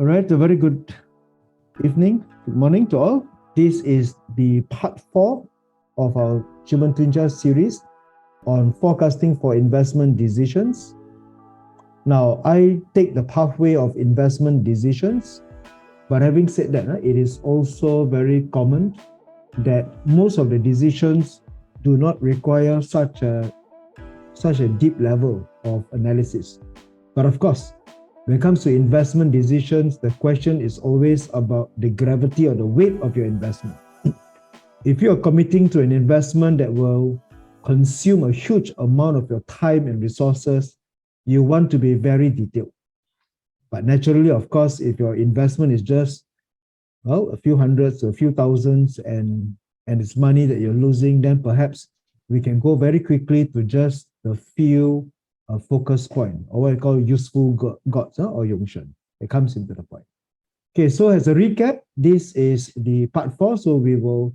All right, a very good evening, good morning to all. This is the part 4 of our QiMen Dun Jia series on forecasting for investment decisions. Now, I take the pathway of investment decisions, but having said that, it is also very common that most of the decisions do not require such a deep level of analysis. But of course, when it comes to investment decisions, the question is always about the gravity or the weight of your investment. If you are committing to an investment that will consume a huge amount of your time and resources, you want to be very detailed. But naturally, of course, if your investment is just, well, a few hundreds or a few thousands and it's money that you're losing, then perhaps we can go very quickly to just the few focus point, or what I call useful gods or Yongshen. It comes into the point. Okay, so as a recap, this is the part 4. So we will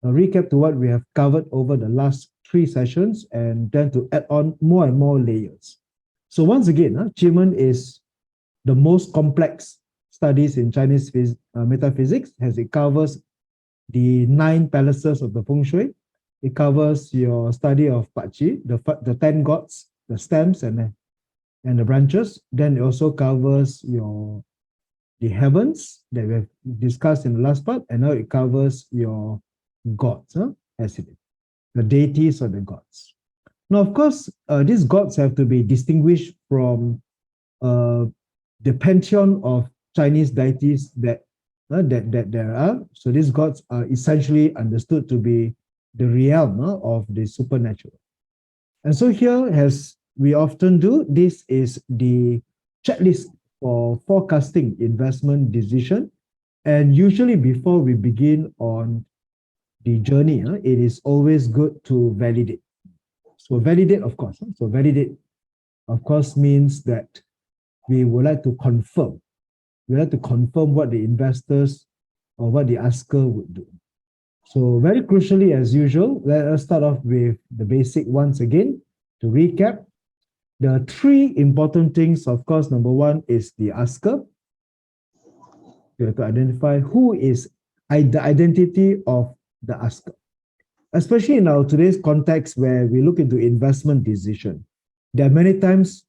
recap to what we have covered over the last 3 sessions and then to add on more and more layers. So once again, QiMen is the most complex studies in Chinese metaphysics, as it covers the 9 palaces of the feng shui. It covers your study of Pachi, the 10 gods, the stems and the branches. Then it also covers the heavens that we have discussed in the last part, and now it covers your gods, as it is, the deities or the gods. Now, of course, these gods have to be distinguished from the pantheon of Chinese deities that there are. So these gods are essentially understood to be the realm of the supernatural. And so here, as we often do, this is the checklist for forecasting investment decision. And usually before we begin on the journey, it is always good to validate. So validate, of course. So validate, of course, means that we would like to confirm. We like to confirm what the investors or what the asker would do. So very crucially, as usual, let us start off with the basic once again. To recap, the 3 important things, of course, number 1 is the asker. You have to identify who is the identity of the asker. Especially in our today's context where we look into investment decision. There are many times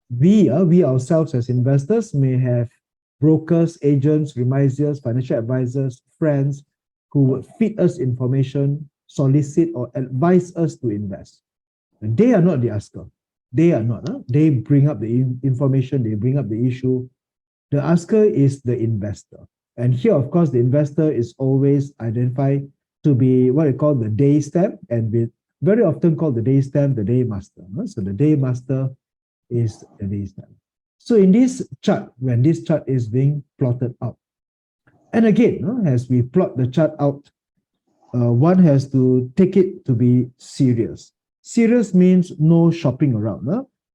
we ourselves as investors may have brokers, agents, remisiers, financial advisors, friends who would feed us information, solicit or advise us to invest. And they are not the asker. They are not. They bring up the information, they bring up the issue. The asker is the investor. And here, of course, the investor is always identified to be what we call the day stamp, and we very often call the day stamp the day master. So the day master is the day stamp. So in this chart, when this chart is being plotted out, and again, as we plot the chart out, one has to take it to be serious. Serious means no shopping around,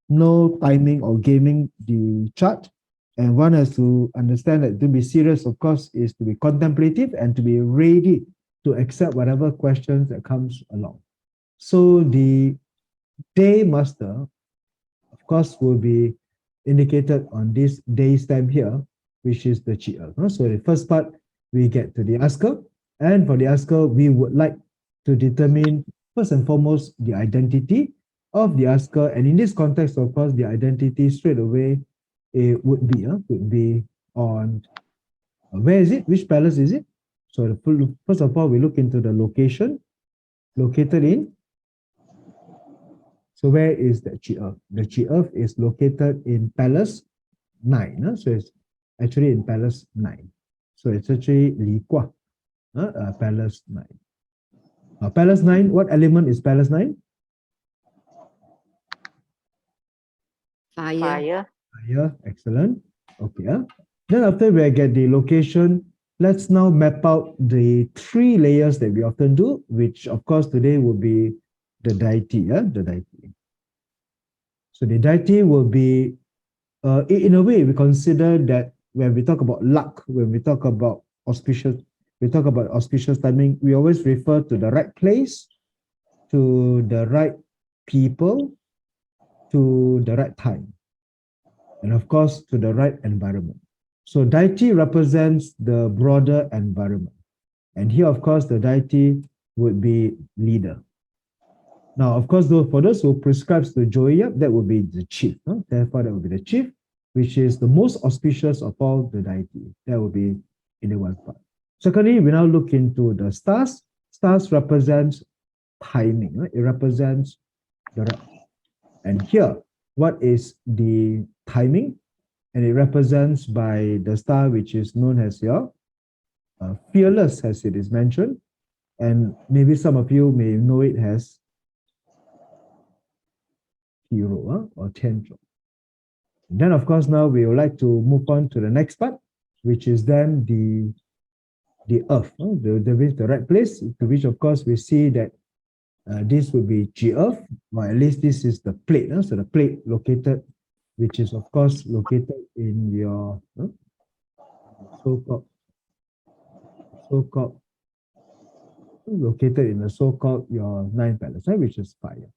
no timing or gaming the chart. And one has to understand that to be serious, of course, is to be contemplative and to be ready to accept whatever questions that comes along. So the day master, of course, will be indicated on this day stamp here, which is the QiErf. So the first part, we get to the asker. And for the asker, we would like to determine, first and foremost, the identity of the asker. And in this context, of course, the identity straight away would be on, where is it? Which palace is it? So first of all, we look into the location, located in. So where is the QiErf? The QiErf is located in Palace 9. So it's actually in Palace 9. So it's actually Li Gua, Palace 9. Palace 9, what element is Palace 9? Fire. Fire, excellent. Okay. Then after we get the location, let's now map out the 3 layers that we often do, which of course today will be the deity, the deity. So the deity will be, in a way, we consider that when we talk about luck, when we talk about auspicious timing, we always refer to the right place, to the right people, to the right time, and of course, to the right environment. So deity represents the broader environment. And here, of course, the deity would be leader. Now, of course, for those who prescribes to Joya, that would be the chief. Huh? Therefore, that would be the chief, which is the most auspicious of all the deity. That would be in the one part. Secondly, we now look into the stars. Stars represents timing. Right? It represents the. And here, what is the timing? And it represents by the star, which is known as your fearless, as it is mentioned. And maybe some of you may know it as hero or Tianzhong. Then, of course, now we would like to move on to the next part, which is then the earth, the right place, to which, of course, we see that this would be G-earth, or at least this is the plate. So the plate located, which is, of course, located in your so-called located in the so-called your ninth palace, right, which is fire.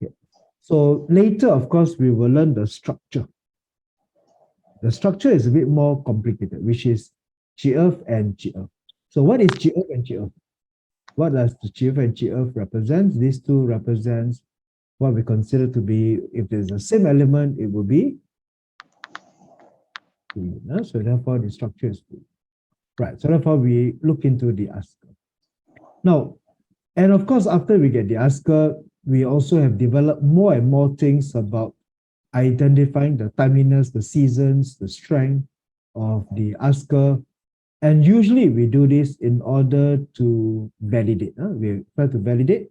Okay. So later, of course, we will learn the structure. The structure is a bit more complicated, which is G-earth and G-earth. So what is G-earth and G-earth? What does the G-earth and G-earth represent? These two represents what we consider to be, if there's the same element, it will be green. So therefore, the structure is green. Right, so therefore, we look into the asker. Now, and of course, after we get the asker, we also have developed more and more things about identifying the timeliness, the seasons, the strength of the asker. And usually we do this in order to validate. We try to validate,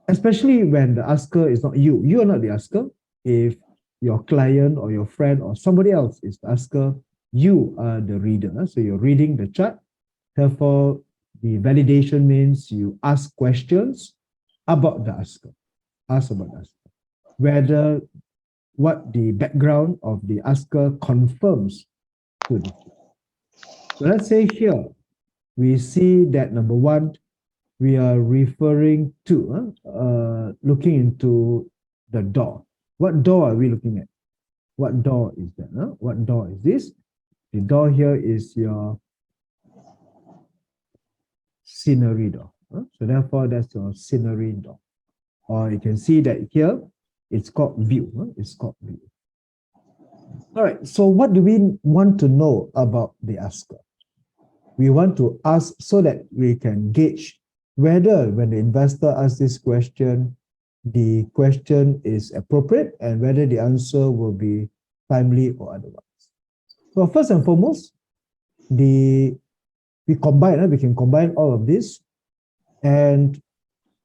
especially when the asker is not you. You are not the asker. If your client or your friend or somebody else is the asker, you are the reader. So you're reading the chart. Therefore, the validation means you ask questions about the asker. Ask about the asker. Whether what the background of the asker confirms to the. So let's say here, we see that number one, we are referring to, looking into the door. What door are we looking at? What door is that? What door is this? The door here is your scenery door. So therefore, that's your scenery door. Or you can see that here, it's called view. It's called view. All right, so what do we want to know about the asker? We want to ask so that we can gauge whether when the investor asks this question, the question is appropriate and whether the answer will be timely or otherwise. So first and foremost, we can combine all of this, and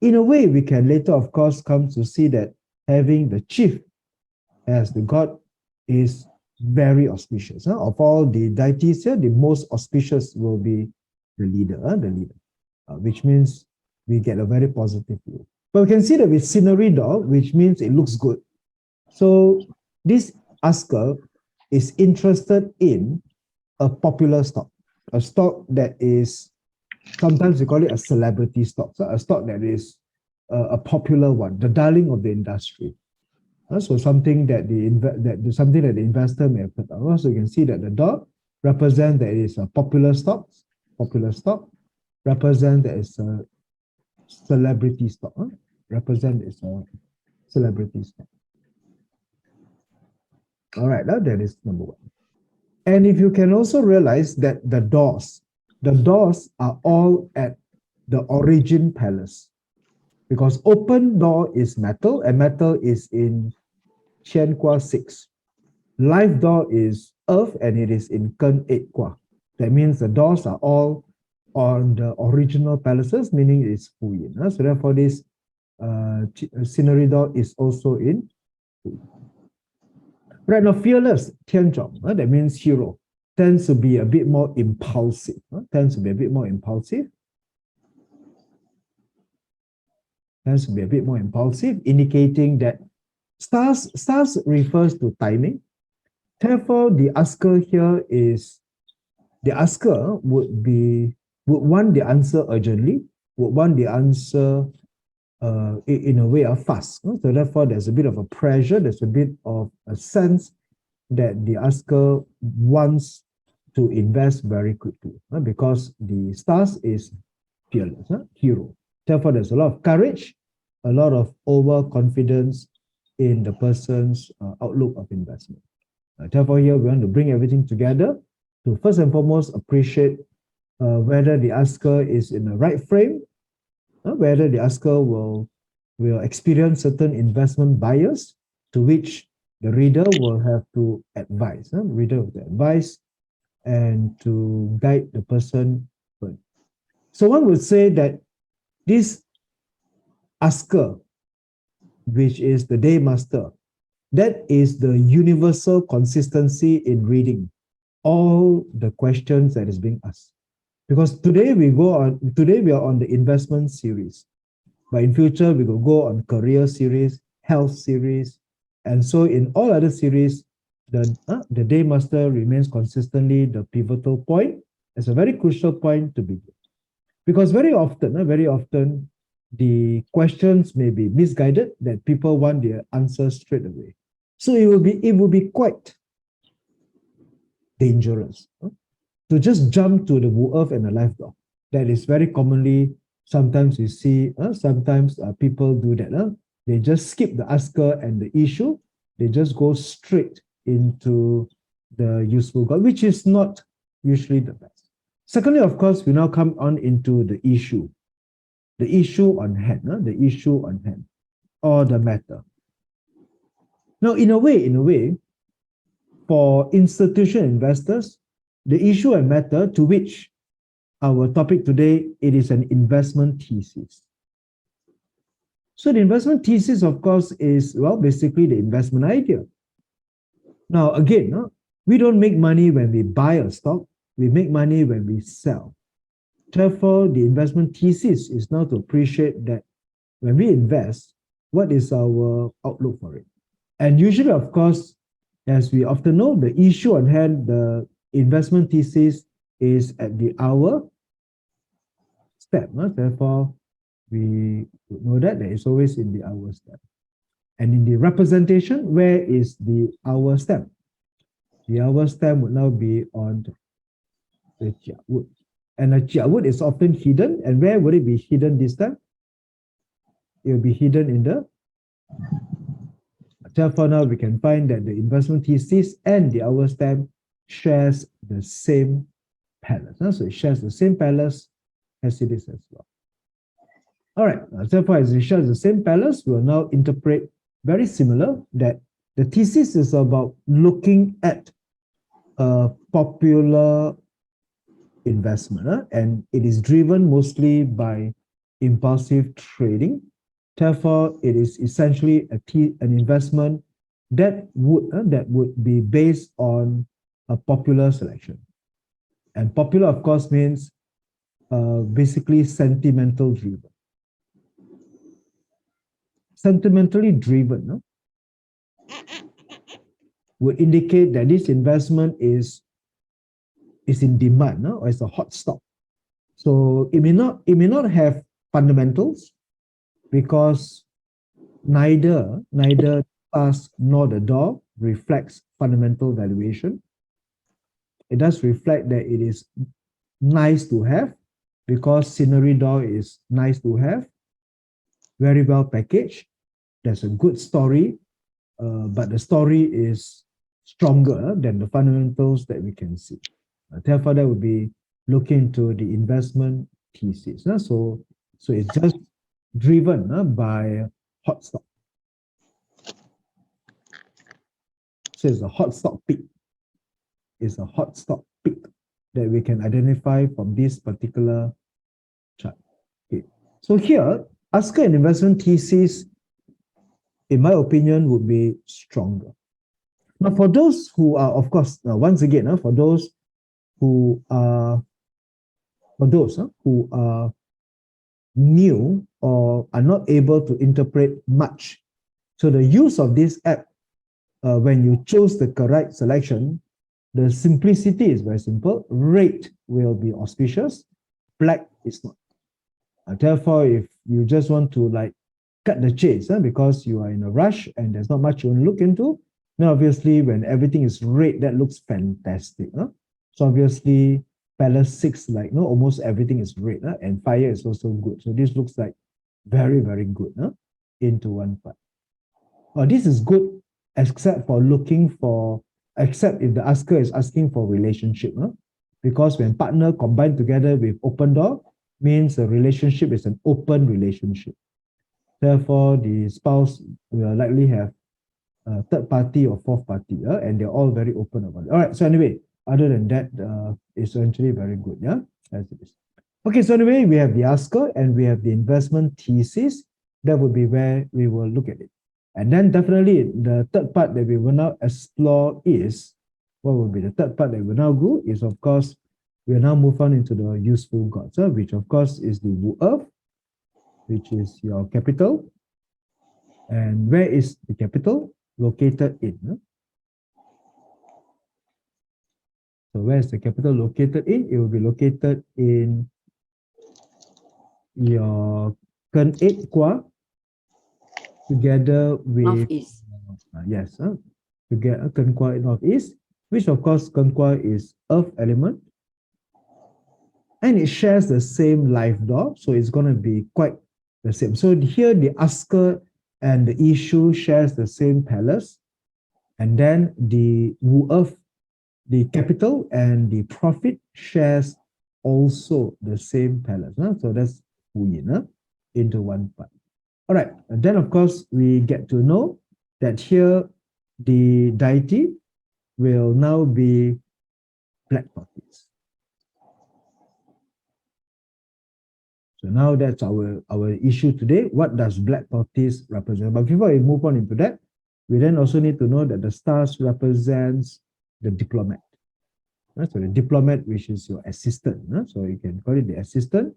in a way we can later, of course, come to see that having the chief as the god is very auspicious. Of all the deities here, the most auspicious will be the leader, which means we get a very positive view. But we can see that with scenery door, which means it looks good. So this asker is interested in a popular stock, a stock that is, sometimes we call it a celebrity stock, so a stock that is a popular one, the darling of the industry. So something that the investor may have heard of. So you can see that the dot represents that it is a popular stock, represents that it's a celebrity stock, represent it's a celebrity stock. All right, now that is number one. And if you can also realize that the doors are all at the origin palace, because open door is metal, and metal is in Qian Kwa 6. Live door is earth, and it is in Ken 8 Kwa. That means the doors are all on the original palaces, meaning it's Fu Yin. So therefore, this scenery door is also in Fu Yin. Right now, fearless, Tianzhong, that means hero, tends to be a bit more impulsive. Indicating that stars refers to timing. Therefore, the asker here is, the asker would want the answer urgently, would want the answer in a way of fast. So therefore, there's a bit of a pressure, there's a bit of a sense that the asker wants to invest very quickly, because the stars is fearless, hero. Therefore, there's a lot of courage, a lot of overconfidence in the person's outlook of investment. Therefore, here we want to bring everything together to first and foremost appreciate whether the asker is in the right frame, whether the asker will experience certain investment bias to which the reader will have to advise. Reader will advise and to guide the person. So one would say that this asker, which is the day master, that is the universal consistency in reading all the questions that is being asked. Because today we are on the investment series, but in future we will go on career series, health series, and so in all other series, the day master remains consistently the pivotal point. It's a very crucial point to begin, because very often the questions may be misguided, that people want their answers straight away. So it will be quite dangerous to just jump to the Wu Earth and the life dog. That is very commonly, sometimes you see, sometimes people do that. They just skip the asker and the issue. They just go straight into the useful God, which is not usually the best. Secondly, of course, we now come on into the issue on hand, the issue on hand, or the matter. Now, in a way, for institutional investors, the issue and matter to which our topic today, it is an investment thesis. So the investment thesis, of course, is, well, basically the investment idea. Now, again, we don't make money when we buy a stock, we make money when we sell. Therefore, the investment thesis is now to appreciate that when we invest, what is our outlook for it? And usually, of course, as we often know, the issue on hand, the investment thesis is at the hour step. Therefore, we know that it's always in the hour step. And in the representation, where is the hour step? The hour step would now be on the Jia wood. And the Jia wood is often hidden. And where would it be hidden this time? It will be hidden in the... Therefore, now we can find that the investment thesis and the hour stamp shares the same palace. So it shares the same palace as it is as well. All right, therefore, as it shares the same palace, we will now interpret very similar, that the thesis is about looking at a popular investment, and it is driven mostly by impulsive trading. Therefore, it is essentially an investment that would be based on a popular selection. And popular, of course, means basically sentimental driven. Sentimentally driven would indicate that this investment is in demand, or it's a hot stock. So it may not have fundamentals, because neither us nor the door reflects fundamental valuation. It does reflect that it is nice to have, because scenery door is nice to have, very well packaged. There's a good story, but the story is stronger than the fundamentals that we can see. Therefore, that would be looking into the investment thesis. So it's just driven by hot stock. So it's a hot stock pick. It's a hot stock pick that we can identify from this particular chart. Okay. So here, asker and investment thesis, in my opinion, would be stronger. Now, for those who are, of course, once again, for those who are new or are not able to interpret much. So the use of this app, when you choose the correct selection, the simplicity is very simple. Red will be auspicious, black is not. Therefore, if you just want to cut the chase because you are in a rush and there's not much you want to look into, then obviously when everything is red, that looks fantastic. So obviously, Palace 6, like, almost everything is red, and fire is also good. So this looks like very, very good into one part. This is good except for except if the asker is asking for relationship. Because when partner combined together with open door, means the relationship is an open relationship. Therefore, the spouse will likely have a third party or fourth party, and they're all very open about it. All right, so anyway, other than that, it's actually very good, as it is. Okay, so anyway, we have the asker and we have the investment thesis. That would be where we will look at it. And then definitely the third part that we will now explore is, what will be the third part that we will now do is, of course, we will now move on into the useful gods, which of course is the Wu Earth, which is your capital. And where is the capital? Located in. So where is the capital located in? It will be located in your Ken 8 Kwa together with Northeast. Yes, together Ken Kwa Northeast, which of course Ken Kwa is earth element, and it shares the same life door, so it's going to be quite the same. So here the asker and the issue shares the same palace, and then the Wu Earth, the capital and the profit shares also the same palace. So that's Wu Yin into one part. All right, and then of course we get to know that here the deity will now be black tortoise. So now that's our issue today. What does black tortoise represent? But before we move on into that, we then also need to know that the stars represents the diplomat. So the diplomat, which is your assistant. So you can call it the assistant,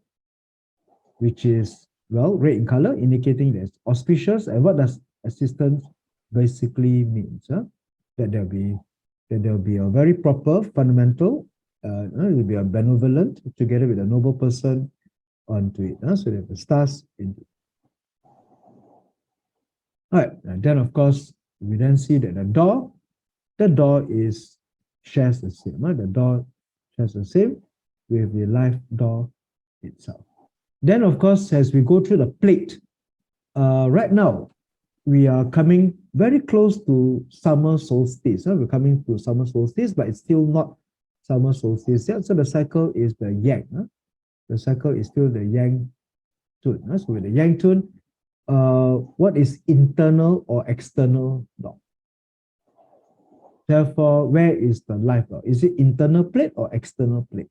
which is, well, red in color, indicating that it's auspicious. And what does assistant basically means? That there'll be a very proper fundamental, it will be a benevolent together with a noble person onto it. So there are the stars into it. All right, and then of course we then see that the door shares the same. The door shares the same with the life door itself. Then of course, as we go through the plate, right now we are coming very close to summer solstice. We're coming to summer solstice, but it's still not summer solstice yet. So the cycle is the yang. The cycle is still the yang tune. So with the yang tune, what is internal or external door? Therefore, where is the life door? Is it internal plate or external plate?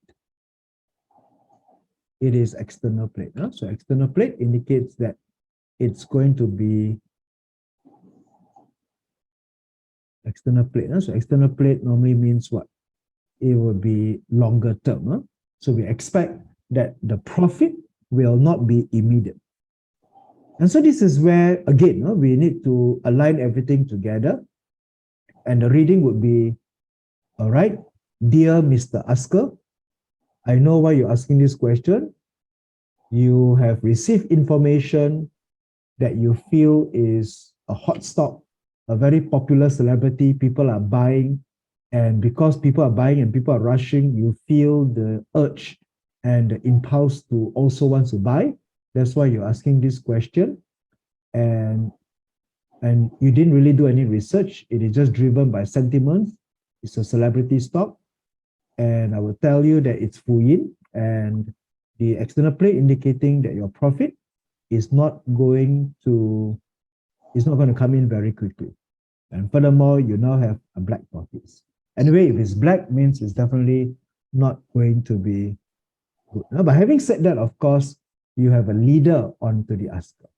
It is external plate. So external plate indicates that it's going to be external plate. So external plate normally means what? It will be longer term. So we expect that the profit will not be immediate. And so this is where, again, we need to align everything together. And the reading would be, all right, dear Mr. Asker, I know why you're asking this question. You have received information that you feel is a hot stock, a very popular celebrity, people are buying, and because people are buying and people are rushing, you feel the urge and the impulse to also want to buy. That's why you're asking this question. And you didn't really do any research. It is just driven by sentiments. It's a celebrity stock. And I will tell you that it's Fu Yin, and the external plate indicating that your profit is not going to come in very quickly. And furthermore, you now have a black tortoise. Anyway, if it's black, means it's definitely not going to be good. But having said that, of course, you have a leader onto the asker.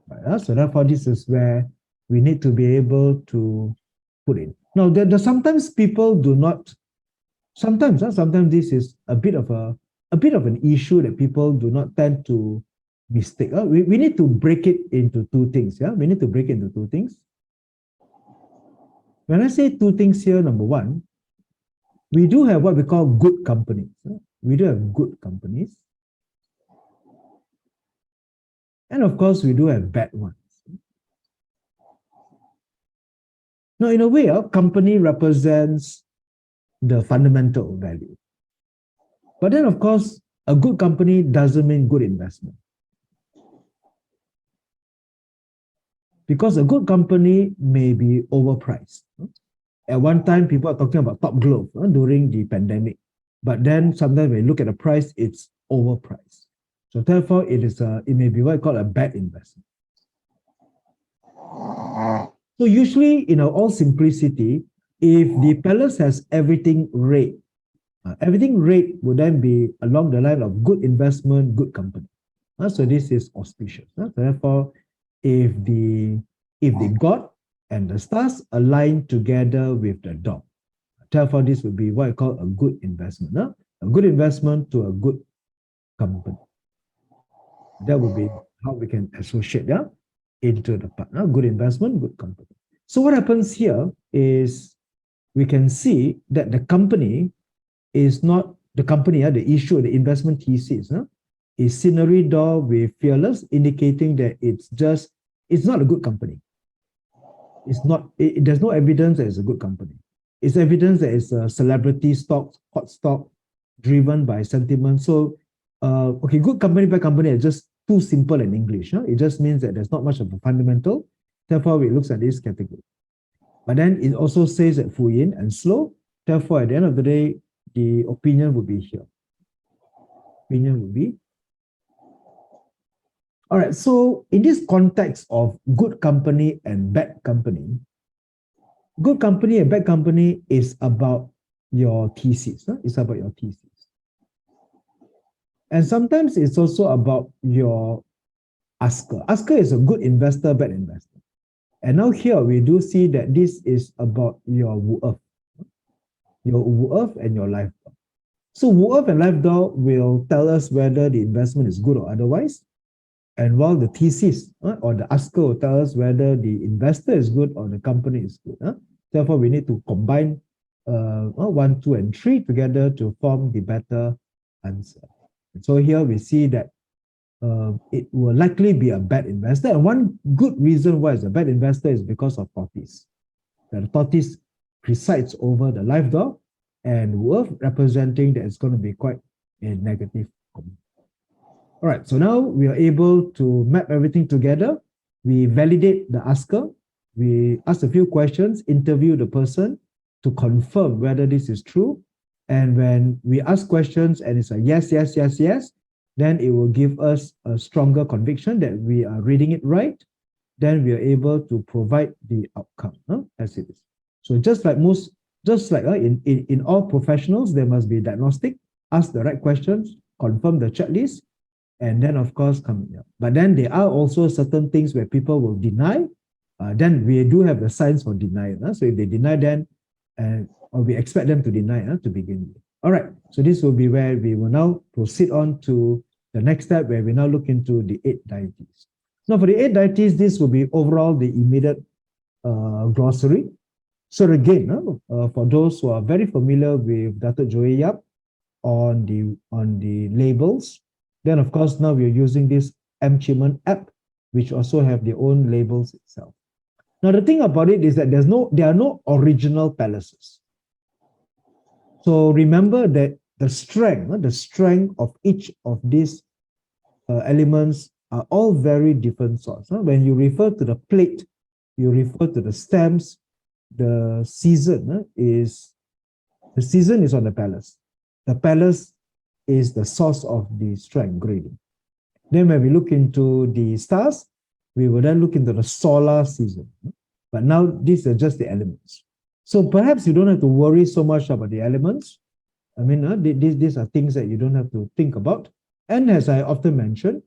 Right, so therefore, this is where we need to be able to put in. Now, sometimes people do not. Sometimes this is a bit of an issue that people do not tend to mistake. We need to break it into two things. We need to break it into two things. When I say two things here, number one, we do have what we call good companies. We do have good companies. And of course, we do have bad ones. Now, in a way, a company represents the fundamental value. But then, of course, a good company doesn't mean good investment. Because a good company may be overpriced. At one time, people are talking about top growth during the pandemic. But then sometimes when you look at the price, it's overpriced. So therefore, it may be what I call a bad investment. So usually, in all simplicity, if the palace has everything red would then be along the line of good investment, good company. So this is auspicious. So therefore, if the god and the stars align together with the dog, therefore this would be what I call a good investment. A good investment to a good company. That would be how we can associate into the part. Good investment, good company. So what happens here is we can see that the company is not the company, the issue, the investment thesis is scenery door with fearless, indicating that it's not a good company. There's no evidence that it's a good company. It's evidence that it's a celebrity stock, hot stock, driven by sentiment. So, good company, bad company is just too simple in English. It just means that there's not much of a fundamental. Therefore, it looks at this category. But then it also says that Fuyin and slow. Therefore, at the end of the day, the opinion would be here. Opinion would be. All right, so in this context of good company and bad company, good company and bad company is about your thesis. It's about your thesis. And sometimes it's also about your asker. Asker is a good investor, bad investor. And now here we do see that this is about your Wu Earth and your life door. So Wu Earth and life door will tell us whether the investment is good or otherwise. And while the thesis or the asker will tell us whether the investor is good or the company is good. Therefore, we need to combine 1, 2, and 3 together to form the better answer. And so here we see that it will likely be a bad investor. And one good reason why it's a bad investor is because of tortoise. The tortoise presides over the life door, and worth representing that it's going to be quite a negative comment. All right, so now we are able to map everything together. We validate the asker. We ask a few questions, interview the person to confirm whether this is true. And when we ask questions and it's a yes, yes, yes, yes, then it will give us a stronger conviction that we are reading it right. Then we are able to provide the outcome as it is. So just like in all professionals, there must be diagnostic, ask the right questions, confirm the checklist, and then of course come up. But then there are also certain things where people will deny. Then we do have the signs for denial. So if they deny, then or we expect them to deny to begin with. All right, so this will be where we will now proceed on to the next step, where we now look into the 8 deities. Now for the 8 deities, this will be overall the immediate glossary. So again, for those who are very familiar with Dr. Joey Yap on the labels, then of course now we are using this QiMen app, which also have their own labels itself. Now the thing about it is that there are no original palaces. So remember that the strength of each of these elements are all very different sorts. When you refer to the plate, you refer to the stamps. The season is on the palace. The palace is the source of the strength grading. Then when we look into the stars, we will then look into the solar season. But now these are just the elements. So perhaps you don't have to worry so much about the elements. I mean, these are things that you don't have to think about. And as I often mention,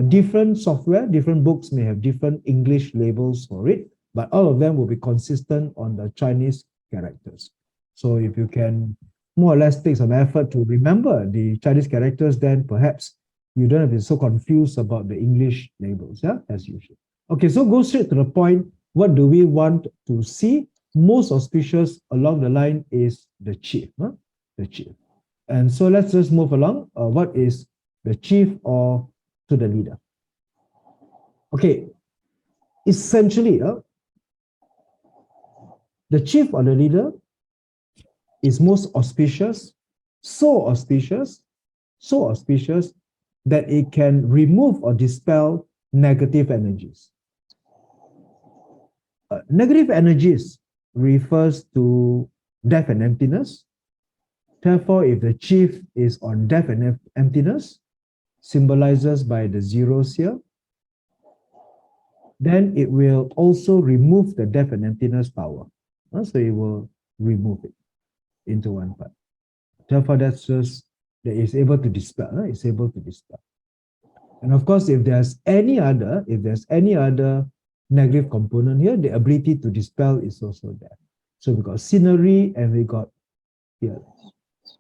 different software, different books may have different English labels for it, but all of them will be consistent on the Chinese characters. So if you can more or less take some effort to remember the Chinese characters, then perhaps you don't have to be so confused about the English labels, as usual. Okay, so go straight to the point. What do we want to see? Most auspicious along the line is the chief, the chief. And so let's just move along. What is the chief or to the leader? Okay, essentially, the chief or the leader is most auspicious, so auspicious, so auspicious that it can remove or dispel negative energies. Negative energies refers to death and emptiness. Therefore, if the chief is on death and emptiness, symbolizes by the zeros here, then it will also remove the death and emptiness power. So it will remove it into one part. Therefore, that's just that it's able to dispel. It's able to dispel. And of course, if there's any other negative component here, the ability to dispel is also there. So we got scenery and we got fearless.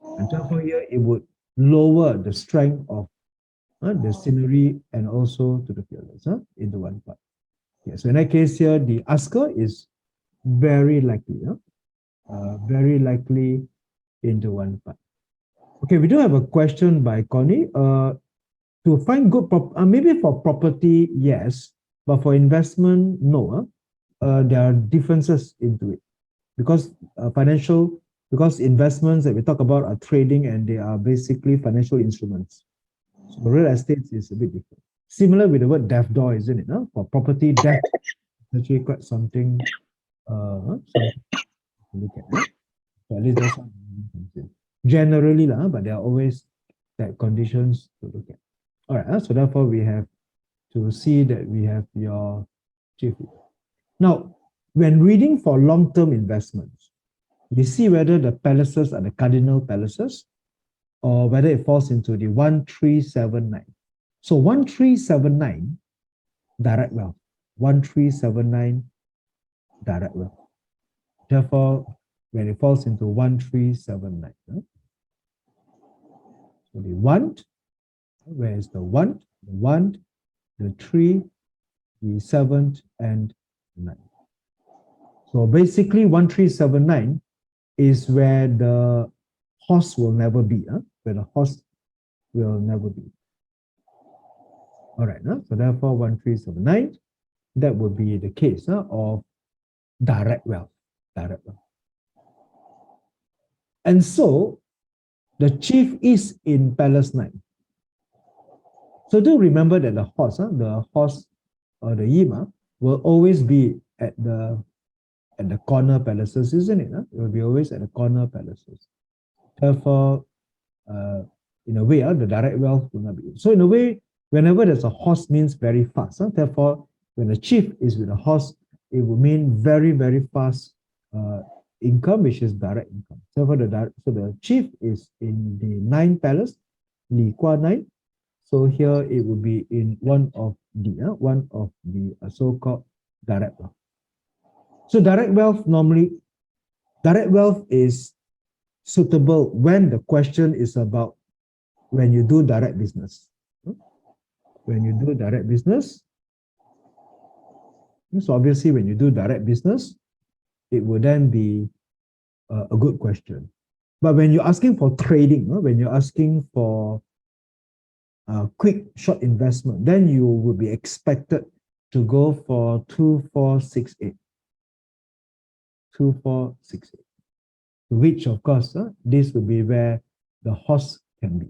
And therefore here it would lower the strength of the scenery and also to the fearless into one part. Okay, so in that case here, the asker is very likely into one part. Okay, we do have a question by Connie. To find good maybe for property, yes, but for investment, no. There are differences into it because because investments that we talk about are trading and they are basically financial instruments. So real estate is a bit different. Similar with the word death door, isn't it? For property, death is actually quite something to look at. So at least that's how generally, but there are always that conditions to look at. All right, so therefore we have to see that we have your chief. Now, when reading for long-term investments, we see whether the palaces are the cardinal palaces or whether it falls into the 1379. So 1379, direct wealth. 1379, direct wealth. Therefore, when it falls into 1379, so the want, where is the want? The want, the 3, the 7, and 9. So basically 1379 is where the horse will never be, where the horse will never be. All right, so therefore 1379, that would be the case of direct wealth, direct wealth. And so the chief is in Palace 9. So do remember that the horse or the yima will always be at the corner palaces, isn't it? It will be always at the corner palaces. Therefore, in a way, the direct wealth will not be. So in a way, whenever there's a horse means very fast. Therefore, when the chief is with a horse, it will mean very, very fast income, which is direct income. Therefore, the chief is in the 9th palace, Li Kwa 9. So here it will be in one of the so-called direct wealth. So direct wealth is suitable when the question is about when you do direct business. When you do direct business, so obviously when you do direct business, it would then be a good question. But when you're asking for trading, when you're asking for quick short investment, then you will be expected to go for 2468. 2468. Which of course, this will be where the horse can be.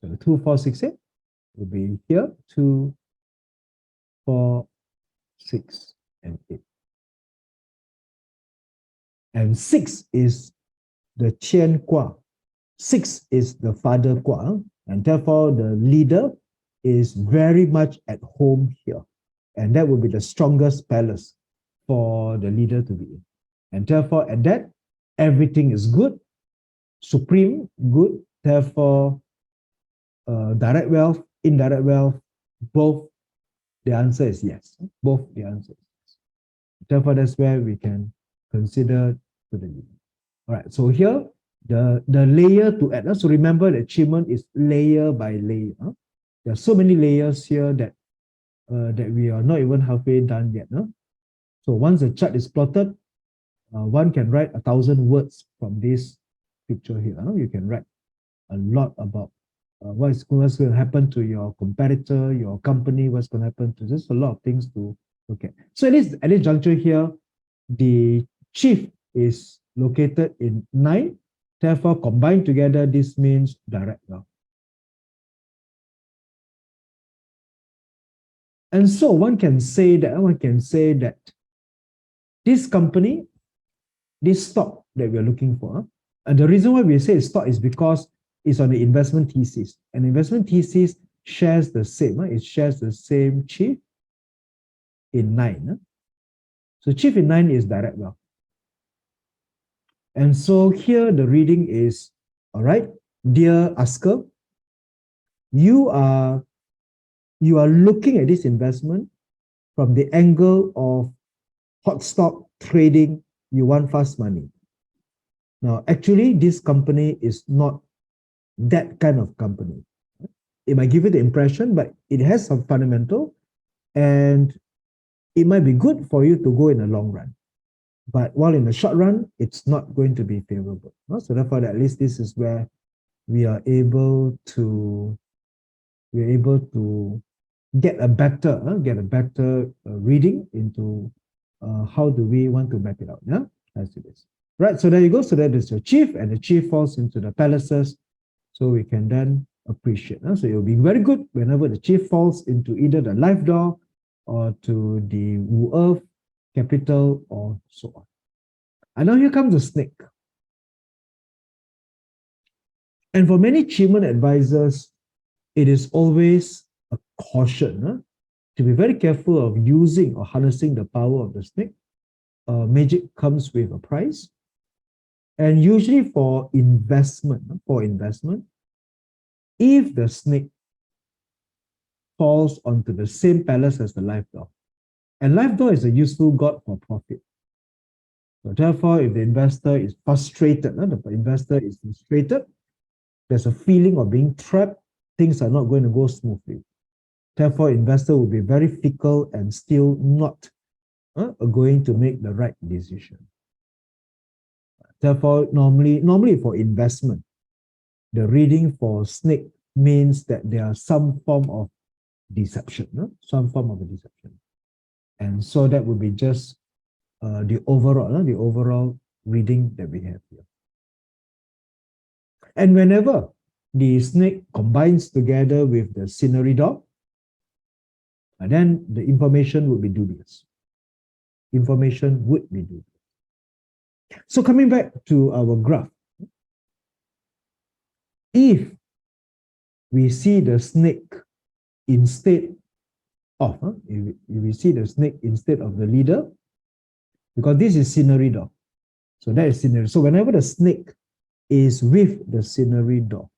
So the 2468 will be here, 2, 4, 6, and 8. And 6 is the Qian Kwa. 6 is the father Kwa, and therefore the leader is very much at home here. And that will be the strongest palace for the leader to be in. And therefore at that, everything is good, supreme good. Therefore, direct wealth, indirect wealth, both the answer is yes. Both the answer is yes. Therefore, that's where we can consider to the leader. All right, so here, the layer to add. So remember that QiMen is layer by layer. There are so many layers here that we are not even halfway done yet. So once the chart is plotted, one can write 1,000 words from this picture here. You can write a lot about what's going to happen to your competitor, your company, what's going to happen to just a lot of things to look at. So at this juncture here, the chief is located in 9. Therefore, combined together, this means direct wealth. And so one can say that this company, this stock that we are looking for, and the reason why we say stock is because it's on the investment thesis. And investment thesis shares the same. It shares the same chief in 9. So chief in 9 is direct wealth. And so here the reading is, all right, dear asker, you are looking at this investment from the angle of hot stock trading. You want fast money. Now, actually, this company is not that kind of company. It might give you the impression, but it has some fundamental, and it might be good for you to go in the long run. But while in the short run, it's not going to be favorable. So therefore, at least this is where we are able to get a better reading into how do we want to map it out. Yeah, let's do this. Right, so there you go. So that is your chief, and the chief falls into the palaces, so we can then appreciate. So it will be very good whenever the chief falls into either the life door or to the Wu Earth, capital, or so on. And now here comes the snake. And for many QiMen advisors, it is always a caution to be very careful of using or harnessing the power of the snake. Magic comes with a price. And usually for investment, if the snake falls onto the same palace as the life door, and life door is a useful god for profit. So therefore, if the investor is frustrated, there's a feeling of being trapped, things are not going to go smoothly. Therefore, investor will be very fickle and still not going to make the right decision. Therefore, normally for investment, the reading for snake means that there are some form of deception, And so that would be just the overall reading that we have here. And whenever the snake combines together with the scenery door, then the information would be dubious. So coming back to our graph, if we see the snake instead of, if we see the snake instead of the leader, because this is scenery door. So that is scenery. So whenever the snake is with the scenery door,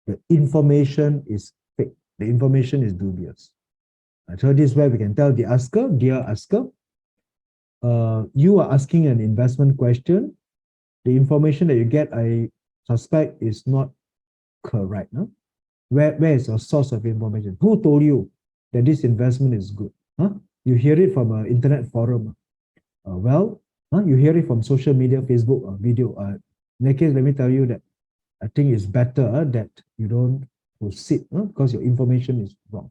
the information is fake. The information is dubious. So this is where we can tell the asker, dear asker, you are asking an investment question. The information that you get, I suspect, is not correct. No? Where is your source of information? Who told you that this investment is good? You hear it from an internet forum. You hear it from social media, Facebook video. In that case, let me tell you that I think it's better that you don't proceed because your information is wrong.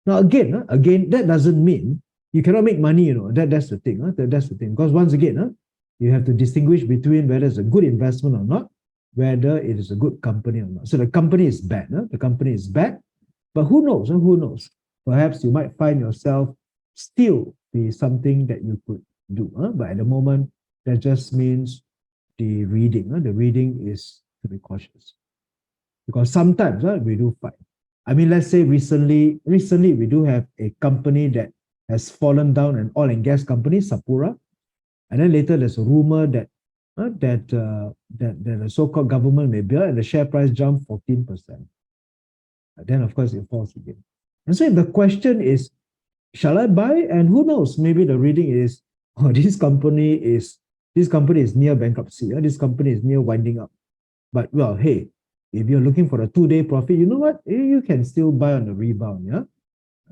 Now again, that doesn't mean you cannot make money. That's the thing. That's the thing. Because once again, you have to distinguish between whether it's a good investment or not, whether it is a good company or not. So the company is bad. The company is bad, but who knows? Who knows? Perhaps you might find yourself still be something that you could do. But at the moment, that just means the reading. The reading is to be cautious. Because sometimes we do find. I mean, let's say recently we do have a company that has fallen down, an oil and gas company, Sapura. And then later there's a rumor that the so-called government may bail and the share price jumped 14%. Then of course it falls again. And so if the question is, shall I buy? And who knows, maybe the reading is, this company is near bankruptcy. This company is near winding up. But well, hey, if you're looking for a 2-day profit, you know what? You can still buy on the rebound. Yeah.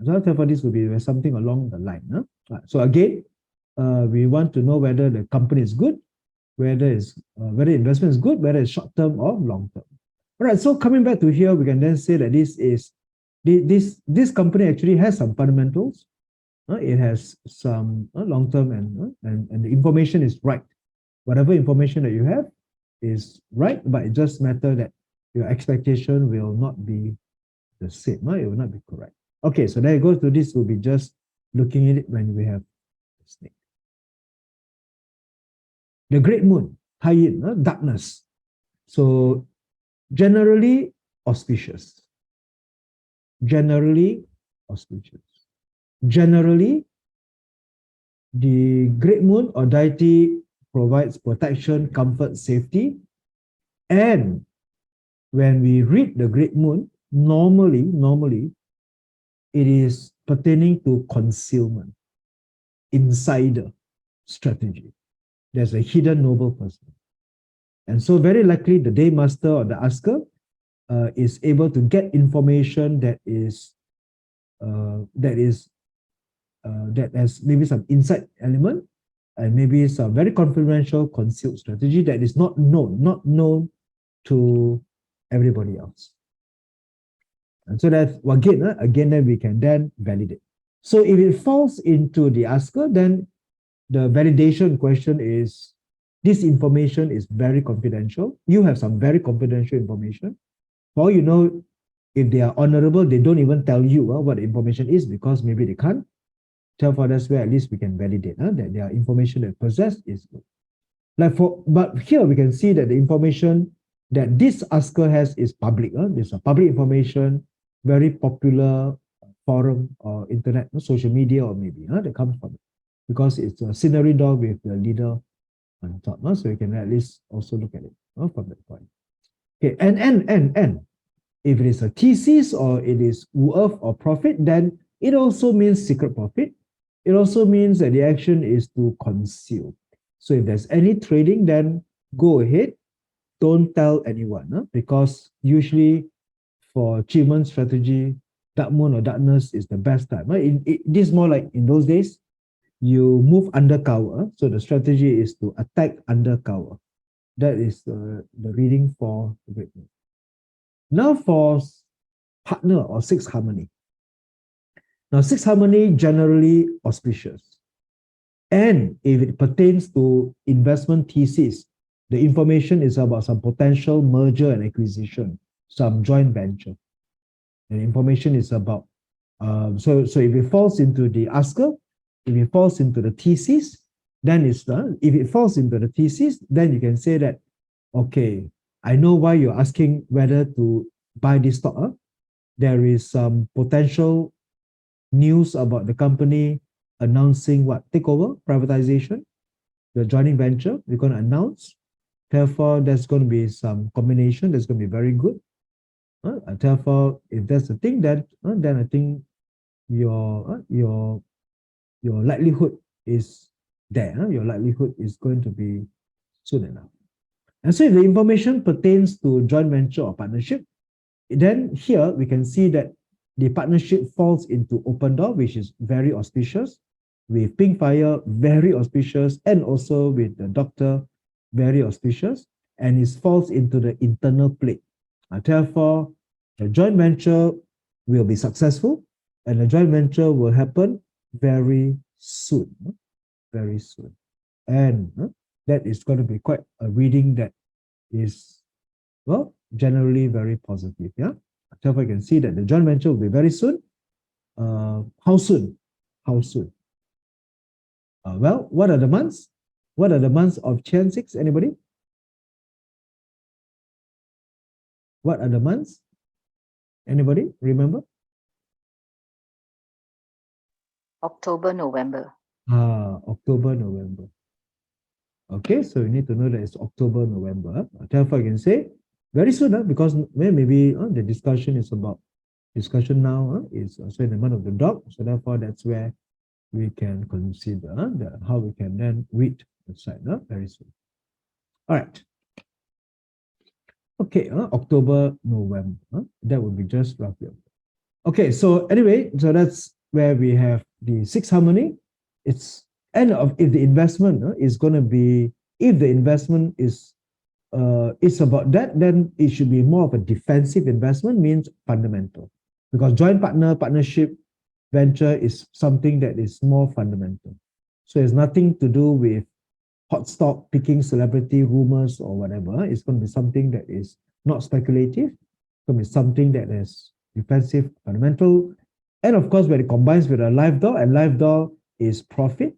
So therefore, this will be something along the line. So again, we want to know whether the company is good, whether investment is good, whether it's short term or long term. All right. So coming back to here, we can then say that this company actually has some fundamentals. It has some long term and the information is right. Whatever information that you have, is right, but it just matters that your expectation will not be the same, right? It will not be correct. Okay, so there you go. So this will be just looking at it when we have the snake. The great moon, Hayin, darkness. So generally auspicious. Generally auspicious. Generally, the great moon or deity provides protection, comfort, safety. And when we read the great moon, normally, it is pertaining to concealment, insider strategy. There's a hidden noble person. And so very likely the day master or the asker is able to get information that has maybe some inside element and maybe some very confidential concealed strategy that is not known to everybody else. And so that's again then we can then validate. So if it falls into the asker, then the validation question is, this information is very confidential. You have some very confidential information. For you know, if they are honorable, they don't even tell you what the information is because maybe they can't. Therefore, that's where at least we can validate that their information they possess is good. But here we can see that the information that this asker has is public. There's a public information, very popular forum or internet, social media, or maybe that comes from it because it's a scenery door with the leader on top. So you can at least also look at it from that point. Okay, and if it is a thesis or it is worth or profit, then it also means secret profit. It also means that the action is to conceal. So if there's any trading, then go ahead. Don't tell anyone, because usually for QiMen strategy, dark moon or darkness is the best time. This is more like in those days, you move under cover. So the strategy is to attack under cover. That is the reading for the great moon. Now for partner or sixth harmony. Now, sixth harmony generally auspicious. And if it pertains to investment thesis, the information is about some potential merger and acquisition, some joint venture. And information is about, so if it falls into the asker, if it falls into the thesis, then if it falls into the thesis, then you can say that, okay, I know why you're asking whether to buy this stock. There is some potential news about the company announcing what? Takeover, privatization, the joining venture, we're going to announce. Therefore, there's going to be some combination that's going to be very good. Therefore, if that's the thing, then I think your likelihood is there. Your likelihood is going to be soon enough. And so if the information pertains to joint venture or partnership, then here we can see that the partnership falls into open door, which is very auspicious, with pink fire, very auspicious, and also with the doctor, very auspicious, and it falls into the internal plate. Therefore, the joint venture will be successful, and the joint venture will happen very soon, very soon. And that is going to be quite a reading that is, well, generally very positive, yeah? Therefore, you can see that the joint venture will be very soon. How soon? How soon? Well, what are the months? What are the months of Qian 6? Anybody? What are the months? Anybody remember? October, November. October, November. Okay, so you need to know that it's October, November. Therefore, you can say very soon, because maybe the discussion is about discussion now is also in the month of the dog. So therefore, that's where we can consider how we can then read the site very soon. All right. Okay, October, November. That would be just roughly. Okay, so anyway, so that's where we have the sixth harmony. It's if the investment is going to be, if the investment is about that, then it should be more of a defensive investment, means fundamental. Because joint partnership, venture is something that is more fundamental. So it's nothing to do with hot stock picking celebrity rumors or whatever. It's going to be something that is not speculative. It's going to be something that is defensive, fundamental. And of course, when it combines with a live door, and live door is profit,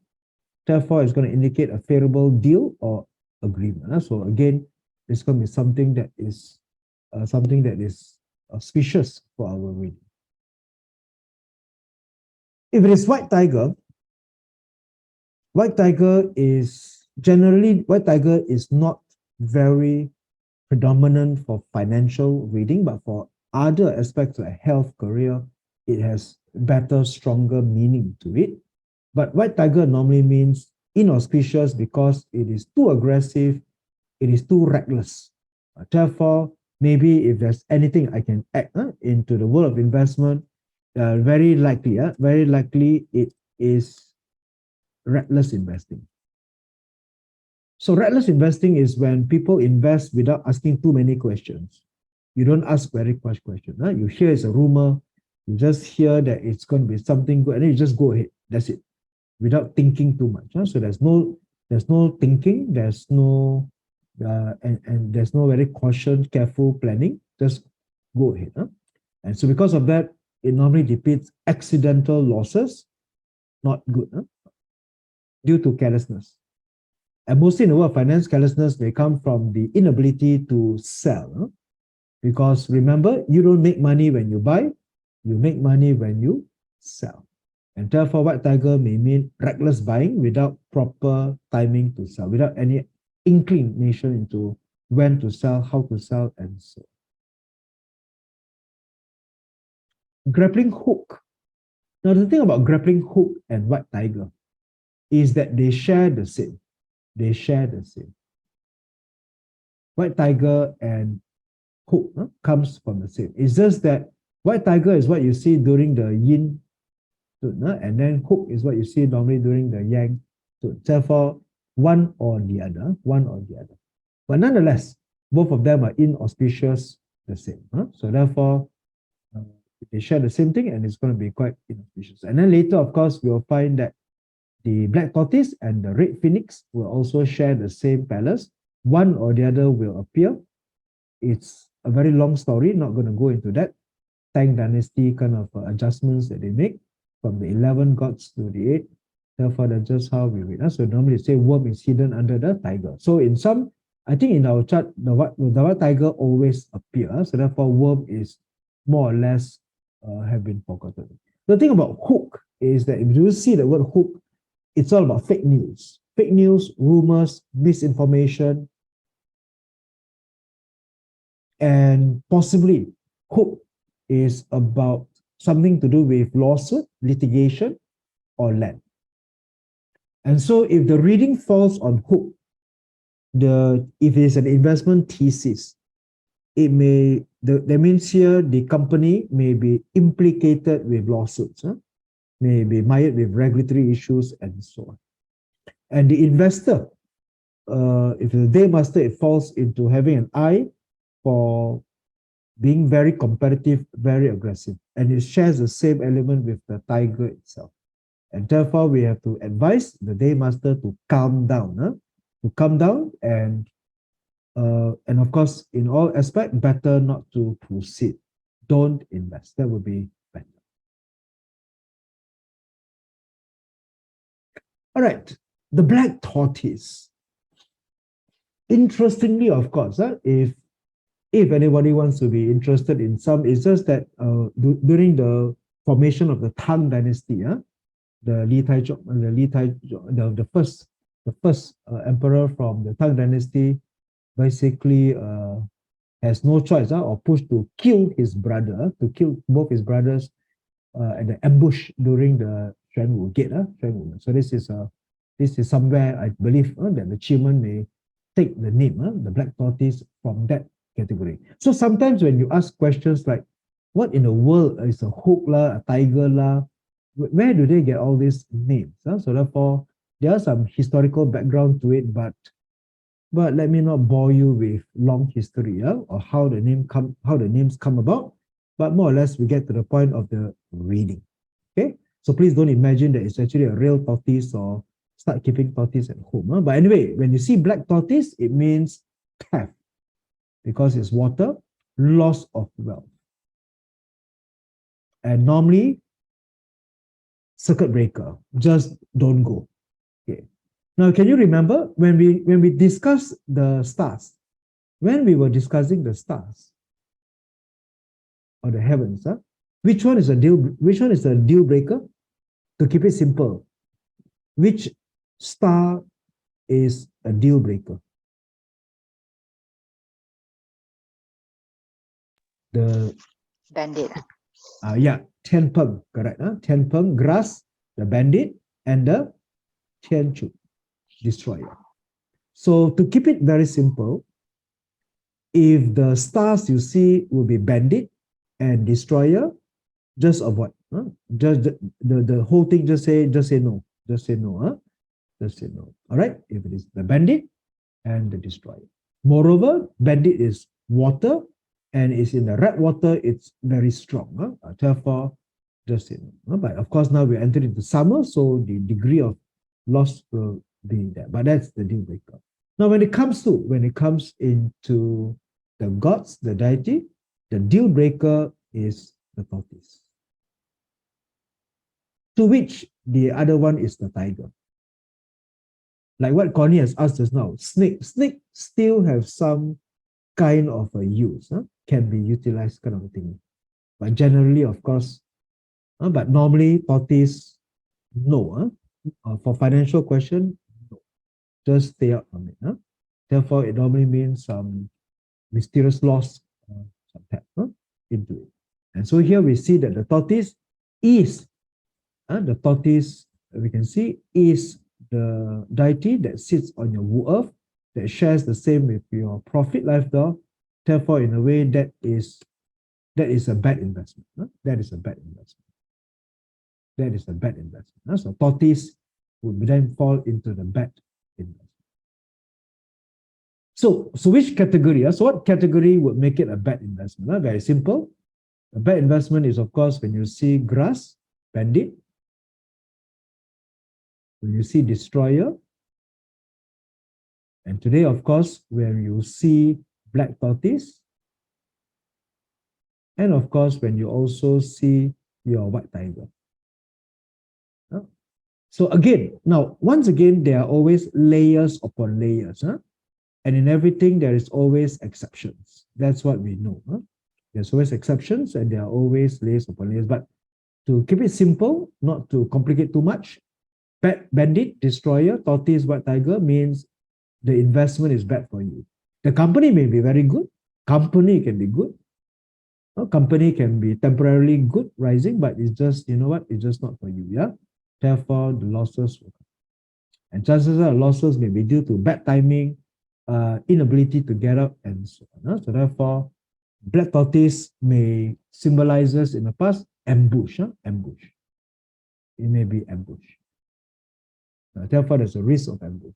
therefore it's going to indicate a favorable deal or agreement. So again, it's going to be something that is auspicious for our reading. If it is white tiger is not very predominant for financial reading, but for other aspects like health, career, it has better, stronger meaning to it. But white tiger normally means inauspicious because it is too aggressive, it is too reckless. Therefore, maybe if there's anything I can add into the world of investment, very likely it is reckless investing. So reckless investing is when people invest without asking too many questions. You don't ask very much questions. You hear it's a rumor, you just hear that it's going to be something good, and then you just go ahead. That's it, without thinking too much. So there's no thinking, there's no and there's no very cautious, careful planning. Just go ahead. And so because of that, it normally depicts accidental losses, not good, due to carelessness. And mostly in the world of finance, carelessness may come from the inability to sell. Because remember, you don't make money when you buy, you make money when you sell. And therefore, white tiger may mean reckless buying without proper timing to sell, without any inclination into when to sell, how to sell, and so on. Grappling hook. Now, the thing about grappling hook and white tiger is that they share the same. They share the same. White tiger and hook comes from the same. It's just that white tiger is what you see during the yin, and then hook is what you see normally during the yang. Therefore, one or the other. But nonetheless, both of them are inauspicious, the same. So therefore, they share the same thing, and it's going to be quite inauspicious. And then later, of course, we'll find that the black tortoise and the red phoenix will also share the same palace. One or the other will appear. It's a very long story, not going to go into that. Tang Dynasty kind of adjustments that they make from the 11 gods to the 8. Therefore, that's just how we read. So normally say worm is hidden under the tiger. So in some, I think in our chart, the white tiger always appears. So therefore, worm is more or less have been forgotten. The thing about hook is that if you see the word hook, it's all about fake news. Fake news, rumors, misinformation, and possibly hook is about something to do with lawsuit, litigation, or land. And so if the reading falls on hook, if it's an investment thesis, it may, that means here the company may be implicated with lawsuits, may be mired with regulatory issues, and so on. And the investor, if the day master, it falls into having an eye for being very competitive, very aggressive, and it shares the same element with the tiger itself. And therefore, we have to advise the day master to calm down, and of course, in all aspects, better not to proceed. Don't invest. That would be better. All right, the black tortoise. Interestingly, of course, if anybody wants to be interested in some, it's just that during the formation of the Tang Dynasty, the first emperor from the Tang Dynasty basically has no choice or pushed to kill his brother, to kill both his brothers at the ambush during the Xuanwu Gate. So this is somewhere I believe that the QiMen may take the name, the black tortoise, from that category. So sometimes when you ask questions like, what in the world is a hook la, a tiger la, where do they get all these names? So therefore, there are some historical background to it, but let me not bore you with long history or how the names come about, but more or less we get to the point of the reading. Okay, so please don't imagine that it's actually a real tortoise or start keeping tortoise at home. But anyway, when you see black tortoise, it means theft because it's water, loss of wealth. And normally, circuit breaker, just don't go. Okay. Now, can you remember when we discussed the stars? When we were discussing the stars or the heavens, which one is a deal breaker? To keep it simple, which star is a deal breaker? The Bandit. Yeah, Tian Peng, correct. Tian Peng, grass, the bandit, and the Tian Chu, destroyer. So to keep it very simple, if the stars you see will be bandit and destroyer, just avoid. Just the whole thing, just say no. Just say no. Just say no. All right. If it is the bandit and the destroyer. Moreover, bandit is water and is in the red water, it's very strong. Therefore, just say no. But of course, now we're entering into summer, so the degree of loss will be there. But that's the deal breaker. Now, when it comes into the gods, the deity, the deal breaker is the tortoise. To which the other one is the tiger. Like what Connie has asked us now, snake still have some kind of a use, can be utilized kind of a thing. But generally, of course, but normally tortoise, no. For financial question, no. Just stay out from it. Therefore, it normally means some mysterious loss into it. And so here we see that the tortoise is, we can see, is the deity that sits on your Wu Earth, that shares the same with your profit life door. Therefore, in a way, that is a bad investment. That is a bad investment. That is a bad investment. So tortoise would then fall into the bad investment. So which category? So what category would make it a bad investment? Very simple. A bad investment is, of course, when you see grass, bandit, when you see destroyer, and today, of course, when you see black tortoise, and of course, when you also see your white tiger. So again, once again, there are always layers upon layers. And in everything, there is always exceptions. That's what we know. There's always exceptions, and there are always layers upon layers. But to keep it simple, not to complicate too much, bandit, destroyer, tortoise, white tiger means the investment is bad for you. The company may be very good. Company can be good. Company can be temporarily good, rising, but it's just, it's just not for you. Yeah. Therefore, the losses will come. And chances are losses may be due to bad timing, inability to get up, and so on. So therefore, black tortoise may symbolizes in the past ambush. Ambush. It may be ambush. Therefore, there's a risk of ambush.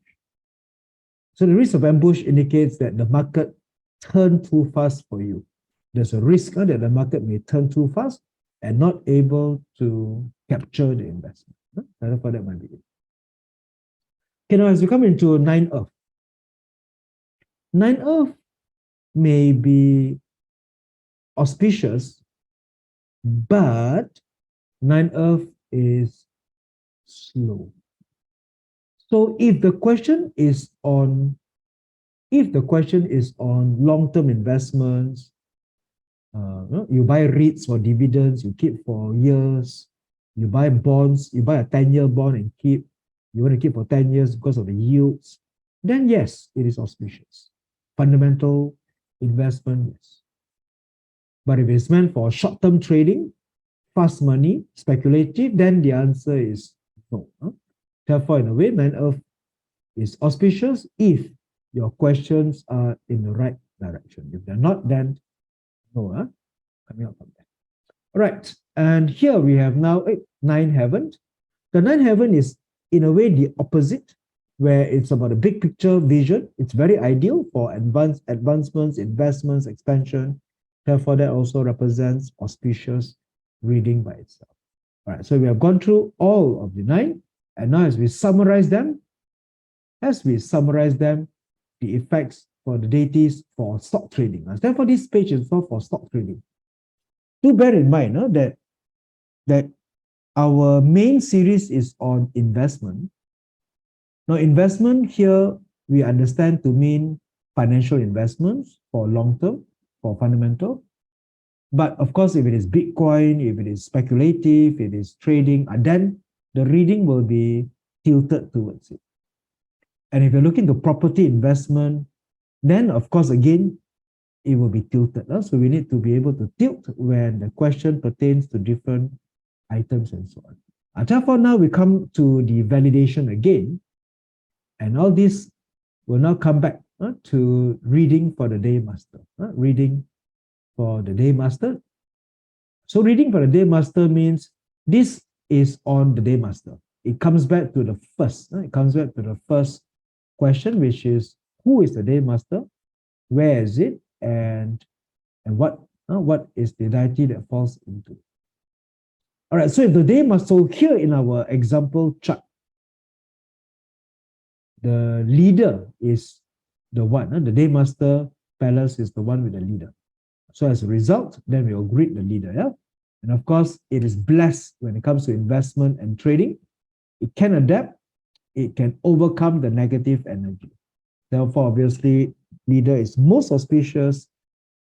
So the risk of ambush indicates that the market turned too fast for you. There's a risk that the market may turn too fast and not able to capture the investment. Therefore, that might be it. Okay, now as we come into 9 Earth. 9 Earth may be auspicious, but 9 Earth is slow. So if the question is on long-term investments, you buy REITs for dividends, you keep for years, you buy bonds, you buy a 10-year bond and you want to keep for 10 years because of the yields, then yes, it is auspicious. Fundamental investment, yes. But if it's meant for short-term trading, fast money, speculative, then the answer is no. Therefore, in a way, 9 Earth is auspicious if your questions are in the right direction. If they're not, then no, coming out from there. All right, and here we have now 9 Heaven. The 9 Heaven is, in a way, the opposite, where it's about a big picture vision. It's very ideal for advancements, investments, expansion. Therefore, that also represents auspicious reading by itself. All right, so we have gone through all of the 9. And now as we summarize them, the effects for the deities for stock trading. Therefore, this page is for stock trading. Do bear in mind that our main series is on investment. Now, investment here, we understand to mean financial investments for long term, for fundamental. But of course, if it is Bitcoin, if it is speculative, if it is trading, then the reading will be tilted towards it. And if you're looking to property investment, then of course, again, it will be tilted. So we need to be able to tilt when the question pertains to different items and so on. Therefore, now we come to the validation again. And all this will now come back to reading for the day master. Reading for the day master. So reading for the day master means this is on the day master. It comes back to the first. It comes back to the first question, which is who is the day master, where is it, and what is the deity that falls into. All right, so if the day master, so here in our example chart, the leader is the one. The day master palace is the one with the leader. So as a result, then we will greet the leader. Yeah? And of course, it is blessed when it comes to investment and trading. It can adapt. It can overcome the negative energy. Therefore, obviously, leader is most auspicious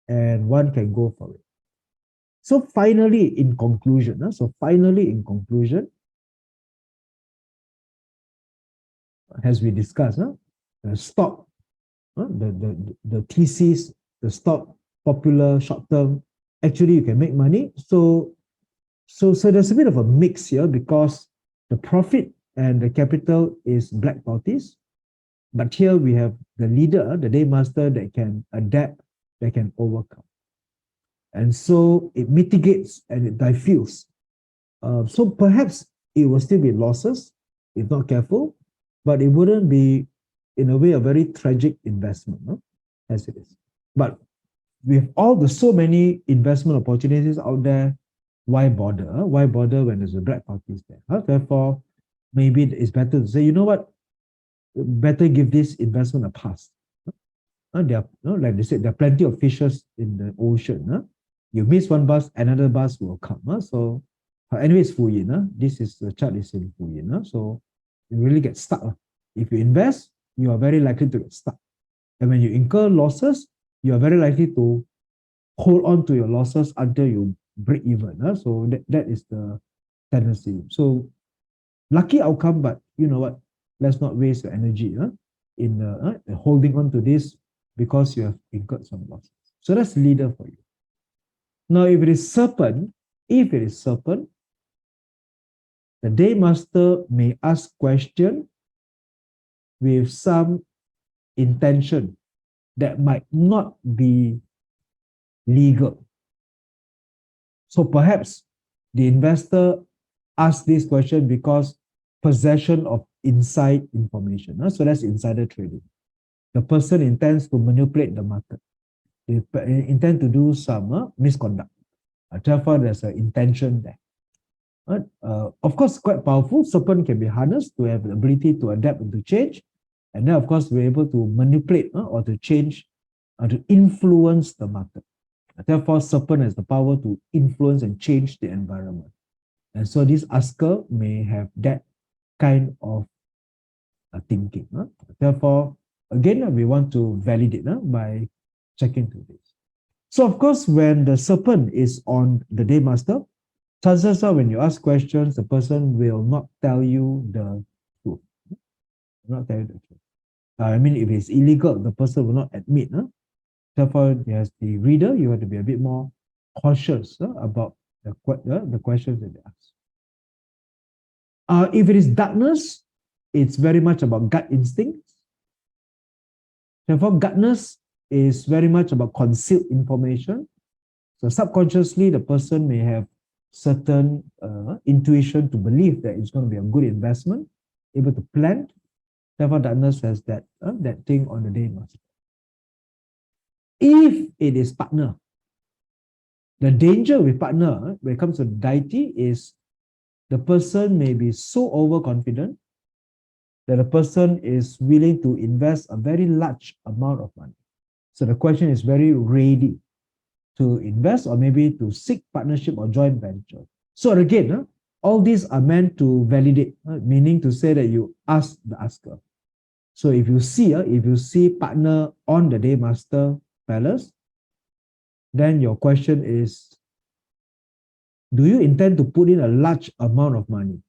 and one can go for it. So finally, in conclusion, as we discussed, the stock, the thesis, the stock, popular, short term, actually you can make money. So there's a bit of a mix here because the profit and the capital is black tortoise. But here we have the leader, the day master that can adapt, that can overcome. And so it mitigates and it diffuse. So perhaps it will still be losses if not careful, but it wouldn't be, in a way, a very tragic investment, as it is. But with so many investment opportunities out there, why bother? Why bother when there's a black tortoise there? Therefore, maybe it's better to say, you know what? Better give this investment a pass. There are, like they said, there are plenty of fishes in the ocean. You miss one bus, another bus will come. So, anyway, it's Fu Yin. This is the chart is in Fu Yin. So, you really get stuck. If you invest, you are very likely to get stuck. And when you incur losses, you are very likely to hold on to your losses until you break even. So that is the tendency. So lucky outcome, but you know what? Let's not waste your energy in holding on to this because you have incurred some losses. So that's leader for you. Now, if it is serpent, the day master may ask question with some intention that might not be legal. So perhaps the investor asks this question because possession of inside information. So that's insider trading. The person intends to manipulate the market. They intend to do some misconduct. Therefore, there's an intention there. Of course, quite powerful. Serpent can be harnessed to have the ability to adapt and to change. And then, of course, we're able to manipulate or to change, to influence the market. Therefore, serpent has the power to influence and change the environment. And so this asker may have that kind of thinking. Therefore, again, we want to validate by checking through this. So, of course, when the serpent is on the day master, chances are when you ask questions, the person will not tell you the truth. Not tell you the truth. I mean, if it's illegal, the person will not admit. Therefore, as the reader, you have to be a bit more cautious about the questions that they ask. If it is darkness, it's very much about gut instincts. Therefore, gutness is very much about concealed information. So subconsciously, the person may have certain intuition to believe that it's going to be a good investment, able to plan. Therefore, darkness has that thing on the day master. If it is partner, the danger with partner when it comes to deity is the person may be so overconfident that a person is willing to invest a very large amount of money. So the question is very ready to invest or maybe to seek partnership or joint venture. So again, all these are meant to validate, meaning to say that you ask the asker. So if you see partner on the day master palace, then your question is, do you intend to put in a large amount of money?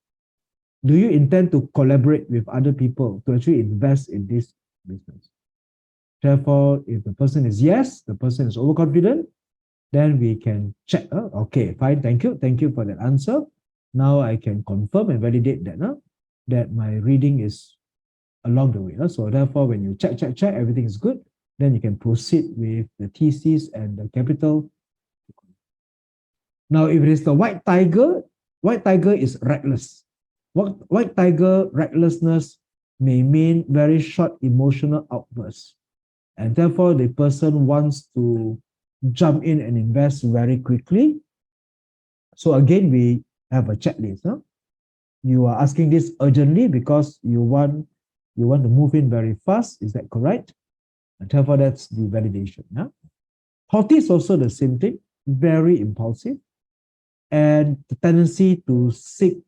Do you intend to collaborate with other people to actually invest in this business? Therefore, if the person is yes, the person is overconfident, then we can check. Okay, fine, thank you for that answer. Now I can confirm and validate that my reading is along the way. So therefore, when you check, everything is good, then you can proceed with the TCs and the capital. Now, if it is the white tiger is reckless. White tiger recklessness may mean very short emotional outbursts. And therefore, the person wants to jump in and invest very quickly. So again, we have a checklist. You are asking this urgently because you want to move in very fast. Is that correct? And therefore, that's the validation. Haughty is also the same thing, very impulsive, and the tendency to seek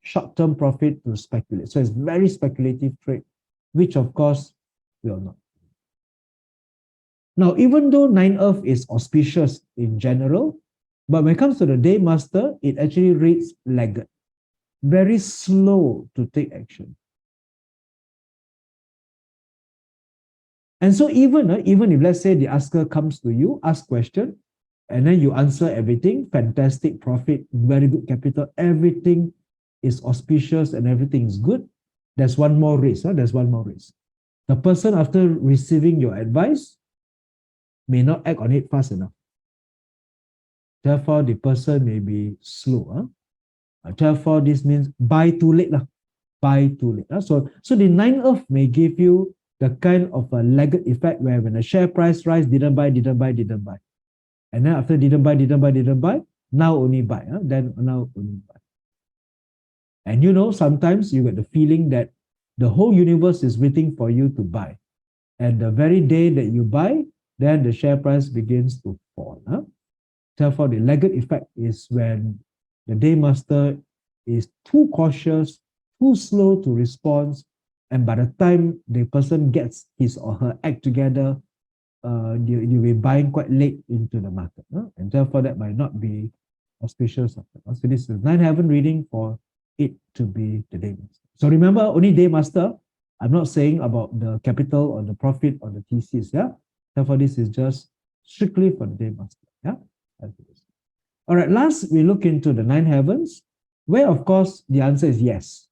short-term profit to speculate. So it's very speculative trade, which of course will not. Now, even though 9 Earth is auspicious in general, but when it comes to the day master, it actually reads laggard, very slow to take action. And so even if, let's say, the asker comes to you, ask question, and then you answer everything, fantastic profit, very good capital, everything is auspicious and everything is good, there's one more risk. There's one more risk. The person, after receiving your advice, may not act on it fast enough. Therefore, the person may be slow. Therefore, this means buy too late. Buy too late. So the 9 Earth may give you the kind of a laggard effect where when the share price rise, didn't buy. And then after didn't buy, now only buy. Then now only buy. And sometimes you get the feeling that the whole universe is waiting for you to buy. And the very day that you buy, then the share price begins to fall. Therefore, the laggard effect is when the day master is too cautious, too slow to respond, and by the time the person gets his or her act together, you'll be buying quite late into the market. And therefore, that might not be auspicious. So this is 9 heaven reading for it to be the day master. So remember, only day master. I'm not saying about the capital or the profit or the TCs. Therefore, this is just strictly for the day master. All right, last we look into the 9 heavens, where of course the answer is yes.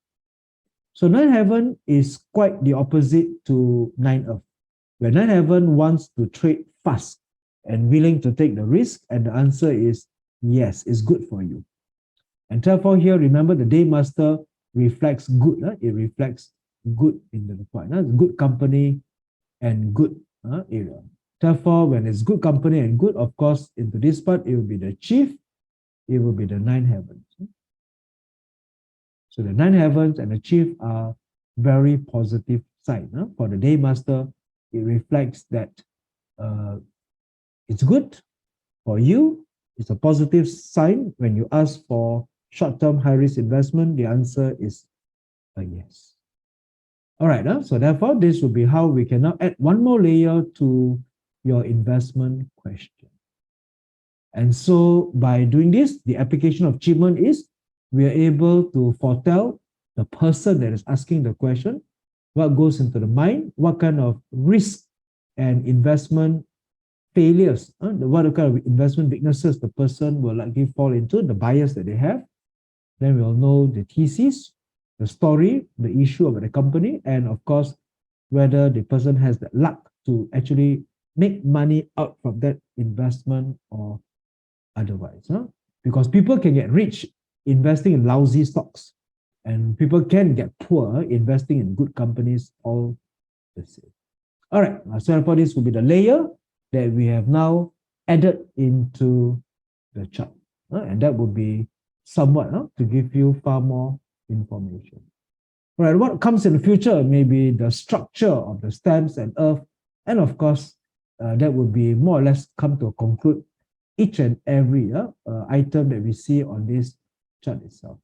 So 9 heaven is quite the opposite to 9 earth, where 9 heaven wants to trade fast and willing to take the risk, and the answer is yes, it's good for you. And therefore here, remember, the day master reflects good. It reflects good in the point. Good company and good area. Therefore, when it's good company and good, of course, into this part, it will be the chief, it will be the 9 heavens. So the 9 heavens and the chief are very positive sign. For the day master, it reflects that it's good for you. It's a positive sign. When you ask for short-term high-risk investment, the answer is a yes. All right, so therefore, this will be how we can now add one more layer to your investment question. And so by doing this, the application of QiMen is we are able to foretell the person that is asking the question, what goes into the mind, what kind of risk and investment failures, what kind of investment weaknesses the person will likely fall into, the bias that they have. Then we'll know the thesis, the story, the issue of the company, and of course, whether the person has the luck to actually make money out from that investment or otherwise. Because people can get rich investing in lousy stocks, and people can get poor investing in good companies, all the same. All right, so therefore this will be the layer that we have now added into the chart. And that would be somewhat to give you far more information. All right, what comes in the future may be the structure of the stamps and earth, and of course, that would be more or less come to conclude each and every item that we see on this chart itself.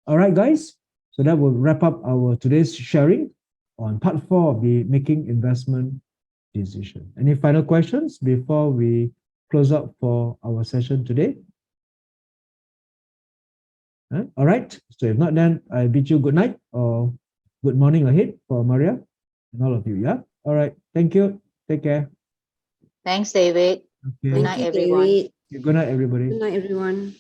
All right, guys, so that will wrap up our today's sharing on part 4 of the making investment decision. Any final questions before we close up for our session today? All right, so if not, then I bid you good night or good morning ahead for Maria and all of you. Yeah. All right. Thank you. Take care. Thanks, David. Okay. Good night, everyone. Good night, everybody. Good night, everyone.